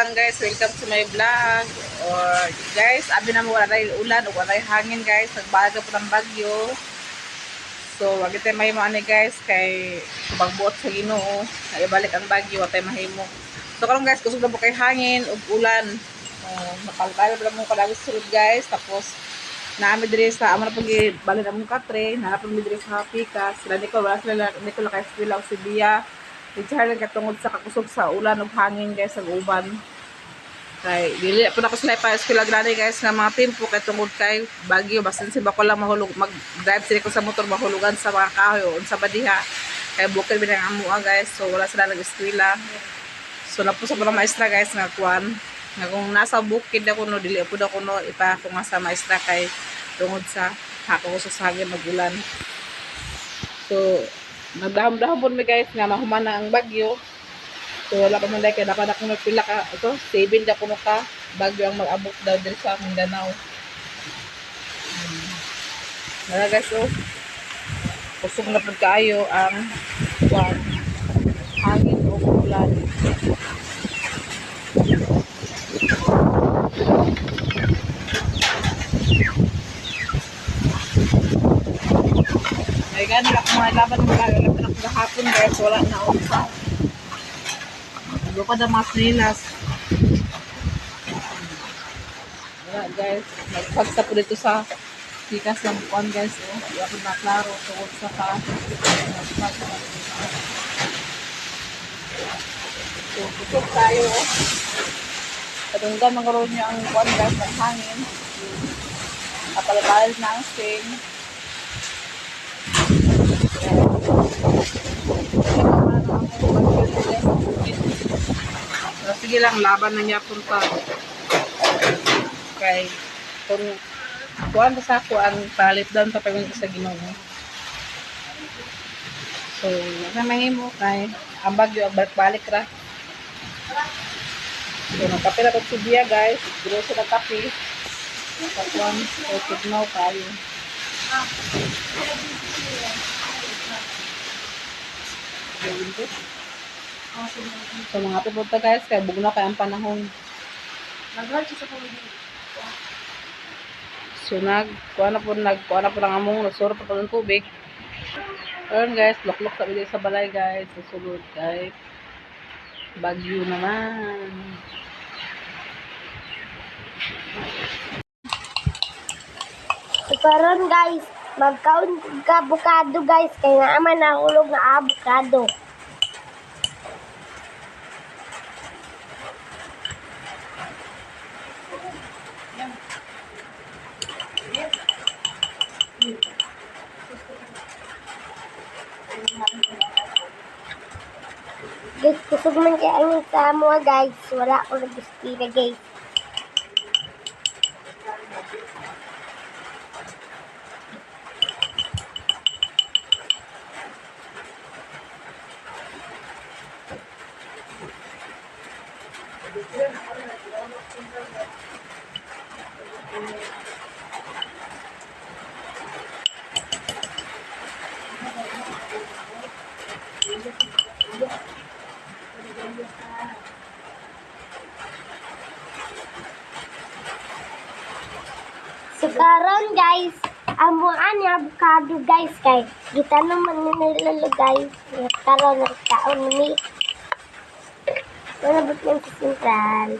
karon guys, welcome to my vlog. Or guys, abi na mo wala ulan o wala hangin guys, nagbaga po ng bagyo. So, wag tayo mahimo ani guys kay pagbuot sa Ginoo, ay balik ang bagyo, tay mahimo. So karon guys, kusog na po kay hangin ug ulan. Napalpal lang mo kada sulod guys, tapos naami diri sa amo na pag balik among katre, naapon mi diri sa Pikas. Sila ni ko wala sila ni ko kay sila si Bia. Richard katungod sa kakusog sa ulan ug hangin guys sa uban. Kay dili po na ko sila pa eskwela grade guys nga mga tempo kay tungod kay bagyo basin si bako lang mahulog mag-drive sila ko sa motor mahulugan sa mga kahoy o sa badiha. Kay bukid binang amo guys, so wala sila nag-eskwela. So na po sa mga maestra guys nga kuan nga kung nasa bukid ako no dili po ako no ipa ko nga sa maestra kay tungod sa hako sa hangin ug ulan. So nagdahom-dahom po mi guys nga mahuman na ang bagyo. So wala pa man kay dapat ako pila ka ito 7 da kuno ka bagyo ang mag-abot daw diri sa Mindanao. Wala guys oh. Kusog na pud kaayo ang kuwan hangin o ulan. Ay gani ako mga laban ng laban ako gahapon guys, wala na unsa. Lupa na mga snilas. Wala guys, nagpagsa po dito sa Pikas ng buwan guys. Hindi ako na klaro tungkol sa taas. So, kusog tayo. Katunggan magkaroon niya ang buwan guys ng hangin. Kapalapal na ang sing. So, sige lang, laban na niya punta. Kay, kung kuhaan sa kuhaan, palit down pa pagod sa Ginoo. So, naman mo kay, ang bagyo, ang balik-balik ra. So, nagkape na po si Bia guys. Dilo sila kape. Kapuan, so, tignaw kayo. So mga pipunta guys, kaya bugno kaya ang panahon. So kuha na po lang among nasuro pa po ng tubig. Ayun guys, loklok sa video sa balay guys. Susulod guys. Bagyo naman. So karon guys, magkaon ka avocado guys, kay naaman nahulog na avocado. Guys, kusog man kay ang sa mga guys, wala ko nag-istira guys. So karon guys, amuan ni avocado guys kay gitanom man nilalo guys. Karon nagkaon ni. Nabot lang sa sentral.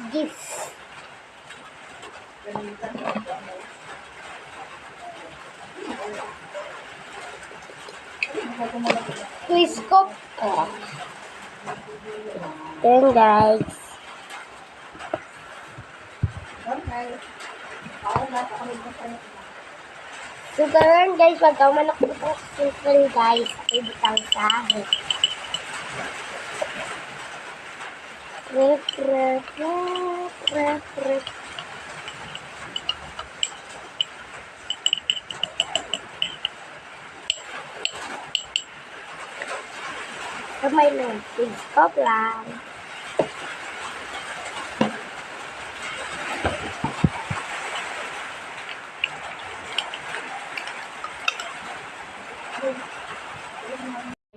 Gis. Twist ko. Then guys. So karon guys, pagkaman ako sa simple guys, ay bitang sahe. Rep. my name. Please go lang.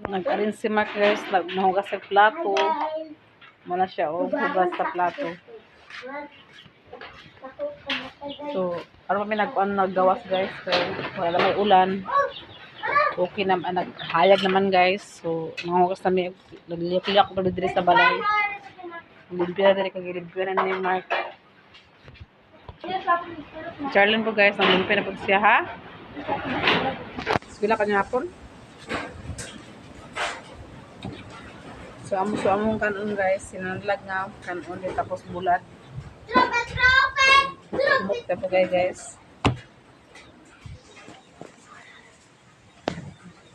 Nag-arrange si Mark guys, nahugas sa plato. Muna siya, hugas sa plato. So, ano kami naggawas guys. So, wala may ulan. Okay naman, naghayag naman guys. So, nangugas kami, nagliyak-liyak ko dito sa balay. Limpia na dito, kagilimpia na ni Mark. Charlene po guys, nanglimpia na po siya ha. Sila kanya hapon. So, among kanon guys, sinanlag nga kanon din tapos bulat. Sumukta po guys.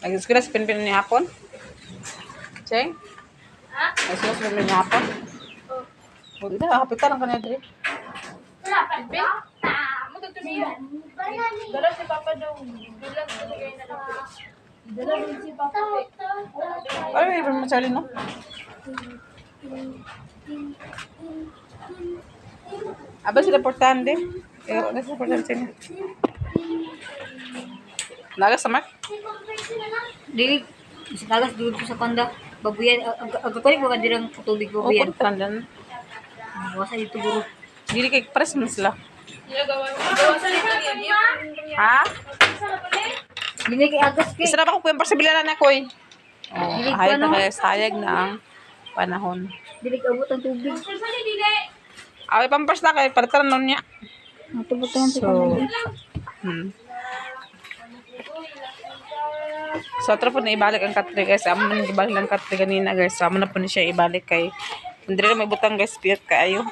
Nag-eskwela sa pinpin ni hapon? Cheng? Ha? Nag-eskwela sa pinpin ni hapon? Oo. Hindi, kapitan lang kanina dito. Wala pa ba? Dala si Papa daw. Bilang ilagay na lang. Dala din si Papa. Ano may ibang Charlie, no? Aba sila portante. Ano sila portante niya? Nagas sa Mark? Di, sinagas dulu ko sa kanda. Babuyan, agkakulik mo ka dirang tubig Oo, babuyan. portante dyan. Wasa dito guro. Dili kay pares mo sila. Gawasan ito niya. Ha? Dili kay agas kay. Isa na ba kung kuyang parsibilan na ko eh? Oh, Dili ko hayag na ano? kaya sayag na ang panahon. Dili kay abot ang tubig. Away pampers na kay paritaran nun niya. Matubot naman si So, So, atro po na ibalik ang katri guys. Amo na ibalik ang katri ganina guys. So, amo na po na siya ibalik kay hindi rin may butang guys. Piyot kayo.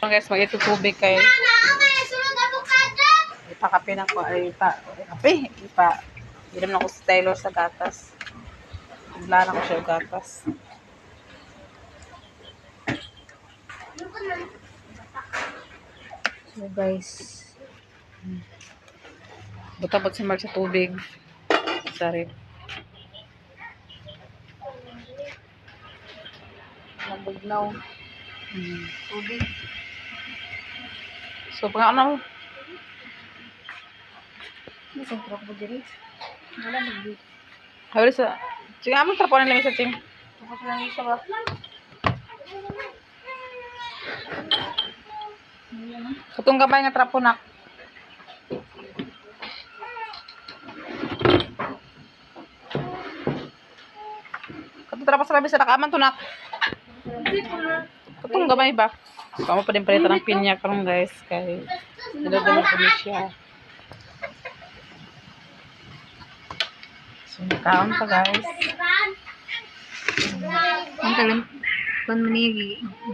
So, guys, mag-itutubig kay ipakape na ko ay kape. Iram na ko sa Taylor sa gatas. Wala na ko siya gatas. So, guys. Butabot si Mark sa tubig. Sorry. Nabugnaw. Tubig. So, pang ano? Masang trok mo diri. Wala nagbi. Hawali sa... Sige, amang trapuan lang sa ting. Tapos lang isa ba? Katong gabay nga trapo nak. Katong trapo sa labi sa nakaman to nak. Katong gabay ba? So, amo pa din palitan ng pinya karon guys. Kay nilagyan ko ni siya. So, nakaon pa guys. Ang talim. Kan man niya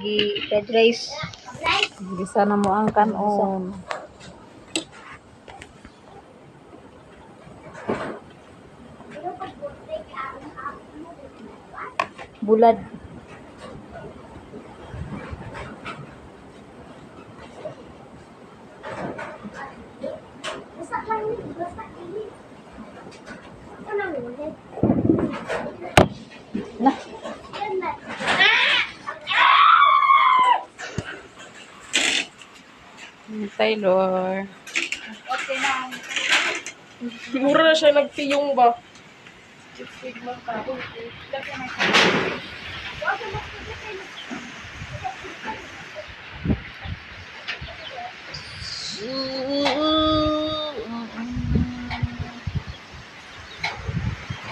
gi red rice. Gisa na mo ang kanon. Bulad. Na. Taylor. Okay na. Mura na siya nagpiyong ba?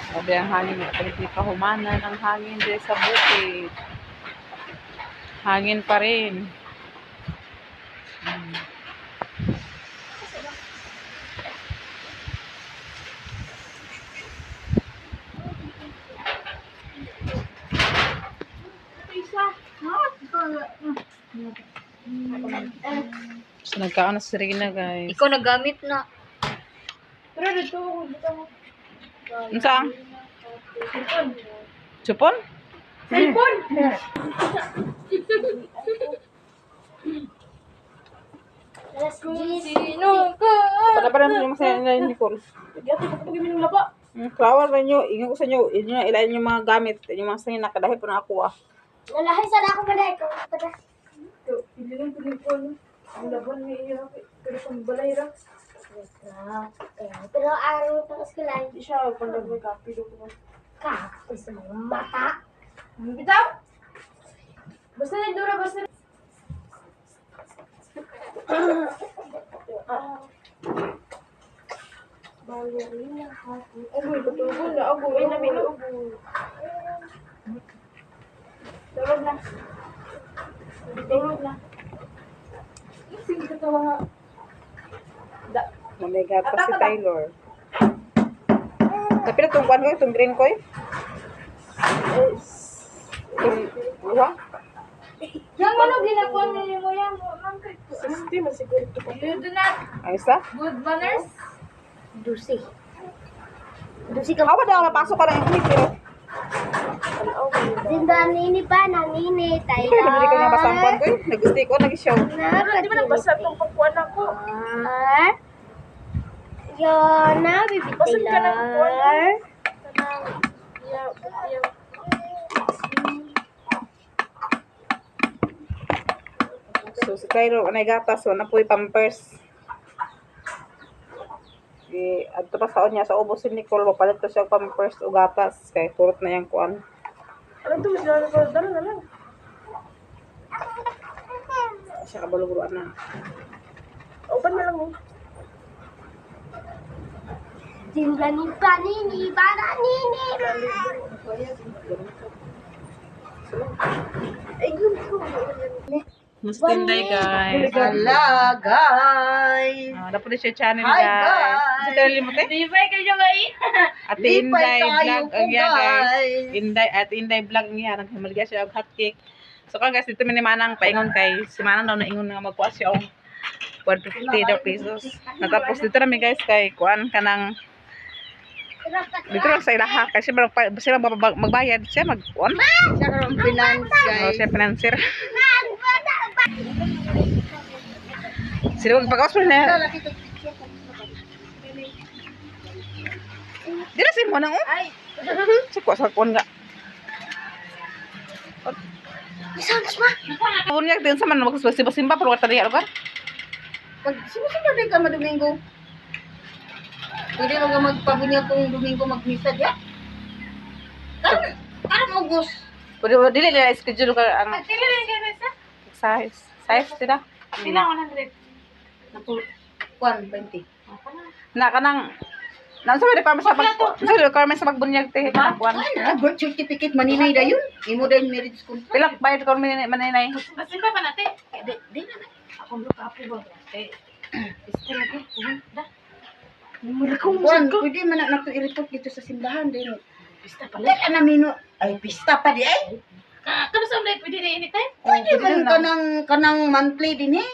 Sabi ang hangin, hindi kahumanan ang hangin din sa bukid. Hangin pa rin. So, nagkaon na si Rina, guys. Ikaw nagamit na. Pero dito, Ano saan? Supon? cellphone! Alas 10. Sino ka? Panabaran mo yung masaya nila yung Nicole. Gati ko pag minum laba. Flower na nyo. Ingat ko sa inyo. Inyo na ilayin yung mga gamit. Yung mga sangin nakadahi po na ako ah. Nalahay sa ako ba dahil ko? Pili lang ko. Ang laban ni iya. Pero kung balay ra. Pero araw pa kasi lang. Hindi siya. Pag may kapi doon ko. Kapos sa mga mata. Bitaw! Basta na dura, basta na. Ballerina hapon. Agoy, katulog na. Agoy, namilo. Tulog na. Tulog na. Sige, katawa nga. Mamigat pa si Taylor. Tapi na itong kuhan ko, itong green ko eh. Itong buha. Yang ano ginakuha niyo mo yan? Ma'am, 60 man siguro ito pa. you do not Ang isa? good manners? Dusi. Dusi ka. Awa daw, mapasok ka lang yung pero Dinda nini pa, nanini, tayo. kaya nabili ko niya basang kuhan ko eh. Nag-stay ko, nag-show. Di ba nagbasa itong pagkuhan ako? Yona, Bibi Basan ka ng kuwan. Taylor. Yeah. So, si Taylor, anay gatas, so, napoy pampers. Adto pa saon niya sa ubos si Nicole, papalit ko siya og pampers o gatas. Kaya turot na yung kuhan. Ano ito? Mas dala ko. Dala na lang. Siya kabaluguruan na. Open na lang mo. Dinda ni pa, nini, para nini. Ay, gusto. Mas tinday, guys. Hello, guys! Dapat siya channel, Hi, guys. guys. Si Taylor mo, te? Lipay kayo guys. Ate Lipay Inday tayo vlog po, ang yan, guys. guys. Ate Inday vlog niya. Naghimalga siya og hotcake. So, kung guys, dito ni Manang paingon kay si Manang daw naingon nga magkuha siya og 150 daw pesos. Natapos dito namin, guys, kay kuan kanang dito lang sa ilaha kasi siya magbayad siya magkuan. Siya karong finance, Oh, guys. siya financier. Sino magpagawas mo na? Di na sin mo nang Ay, sa kuan nga. Sounds ma. Unya din sa man magsimba pero wala tariya lugar. pag sinusunod din ka Domingo. Pwede mo nga magpabunya kung Domingo magmisa diya. Karong August. Pero dili nila schedule ka ang Sila lang kayo sa? size sila. Sila 100. Naku, kuan 20. Na kanang nasa may requirements sa pag sa requirements sa pagbunyag te kanang kuan. Ano, birth certificate maninay dayon. Imo dayon marriage contract. Pila bayad ko maninay. Masimba pa natin. Di na. Ako mo kapo ba? Eh, isko na ko. Kuan, pwede man na nato i-report dito sa simbahan din. Pista pala. Dek ana mino. Ay pista pa di ay. Kamu sa ulit, pwede na anytime? Pwede man kanang monthly din eh.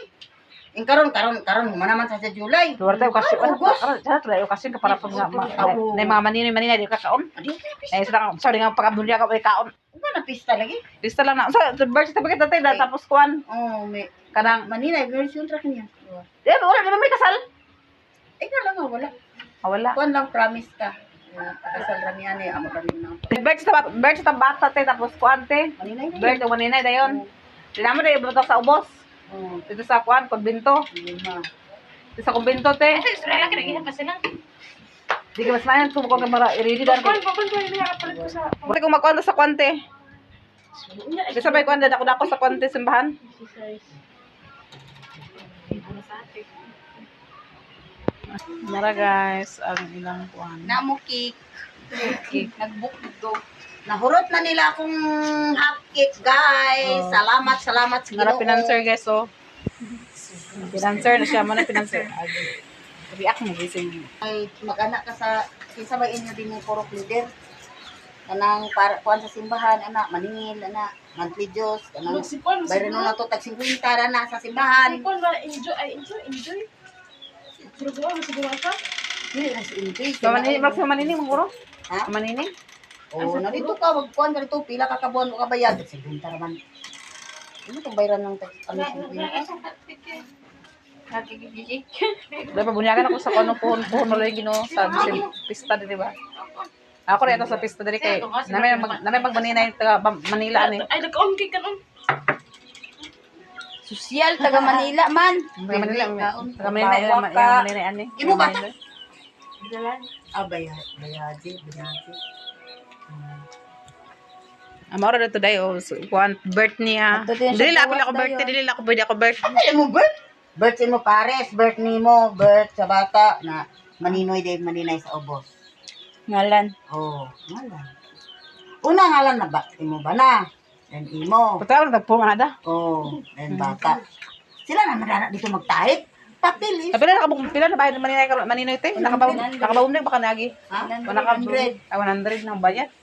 Yung karon manaman sa July. Duwar tayo kasi August. sa tayo kasi ka para pag na mga maninay di ka kaon. Adi Eh sila sorry nga pagkabunya ka kaon. ba na pista lagi? Lista lang na sa birth certificate natin tapos kuan Oh, may kanang Manila, marriage contract niya. yan wala naman may kasal. Eh na lang wala. Wala. Kuan lang promise ka. Kasal rami ani amo rami na. Birth sa bata te tapos kuan te. Manila na. Birth ng maninay dayon. Di naman na ibuto sa ubos. Oh, Dito sa kuan, kumbento. yun na. Dito sa kumbento te. Sura lang kinagihan pa sila. Di ka mas mayan kung kamera i-ready dan. Kuan ko yung nakapalit ko sa... Buti kung magkuan sa kuan te. Kasi may kuan dako sa kuan te simbahan. Mara guys, ang ilang kuan. Namo cake. Nag-book dito. Nahurot na nila akong hot cake, guys. Salamat sa Nara Ginoo. financer guys so. Financer na siya, mana financer. React mo gising. Ay mag-anak ka sa kinsa ba inyo din yung korok leader. Kanang para kuan sa simbahan, anak maningil, anak monthly Diyos, kanang Magsipon, bayran mo na to tag 50 ra na sa simbahan. Sipon ba? Enjoy. Siguro siguro ka? Dili na si enjoy. Manining mo guro? Ha? Manining? Oh, narito ka, magkuhan ka rito, pila ka kabuan mo kabayad. Sige, raman. Ano itong bayran ng ano Nakikijik. Dahil pabunyagan ako sa kuno puhon ulit gino sa pista di ba? Ako rin ito sa pista diri kay namin magmaninay taga Manila ani. Ay, nag-ongkig ka nun. Sosyal, taga Manila man. Taga Manila, taga Manila, Bawa ka. Manila ani. Imo ba? Dalan. Bayaji. Amora dito dayo kuan birthday niya. Ato din siya Dili ako gawas birthday, dayo. dili ako pwede ako birthday. Ano mo, Bert? Bert mo pares, Bert ni mo, Bert sa bata na maninoy din maninay sa ubos. Ngalan. Oh, ngalan. Una ngalan na ba? Imo ba na? Then imo. Pagka nagpuman na da. Oh, then bata. Sila na madana dito magtahit. Papilis. Pila na bayad maninoy te? Nakabaon na baka nagi. Ha? 100. 100 nang bayad.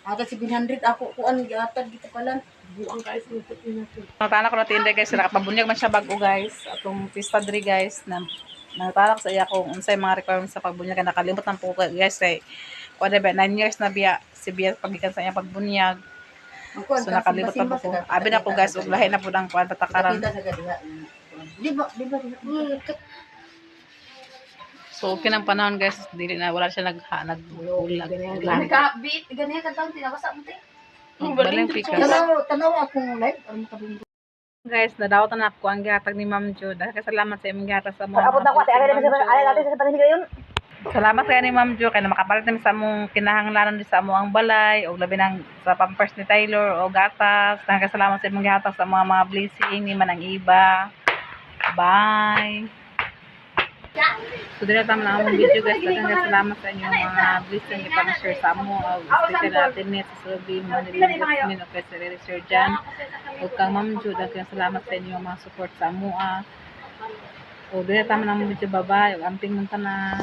Ata 700 ako kuan giatag dito pala. Buang guys, nito natin. Nagtanak ko na tinday guys, nakapabunyag man siya bago guys. Atong pista diri guys na nagtanak sa iya kung unsay mga requirements sa pagbunyag. Nakalimot ng po guys kay kuan ba 9 years na biya si biya pagikan sa iya pagbunyag. So nakalimot na po ko. Abi na po guys, ug lahi na po ang kuan patakaran. Kita sa gadiha. Di ba? So okay nang panahon guys, dili na wala siya nagbulag. Nagka-beat. Ganyan ka taon. Tinabasa mo tayo. Baling pikas. Tanaw akong live para makabing. Guys, nadawatan na ako ang gihatag ni Ma'am Jo. Dahil salamat sa imong gihatag sa mga. Abot na ko. Ate, natin sa panahig ngayon. Salamat kaya ni Ma'am Jo kay na makapalit namin sa among kinahanglanon di sa among balay o labi ng sa pampers ni Taylor o gatas. Dahil salamat sa imong gihatag sa mga blessing ni Manang Iba. Bye. So dito tama na among video guys. Daghang salamat sa inyo mga blessing ni pa-share sa amo. Especially natin ni sa Ruby Manila Jasmine o kay Sir Jan. O kang Ma'am Jo, daghang salamat sa inyo mga support sa amo. O dito tama na among video. Bye-bye. Amping ng tanan.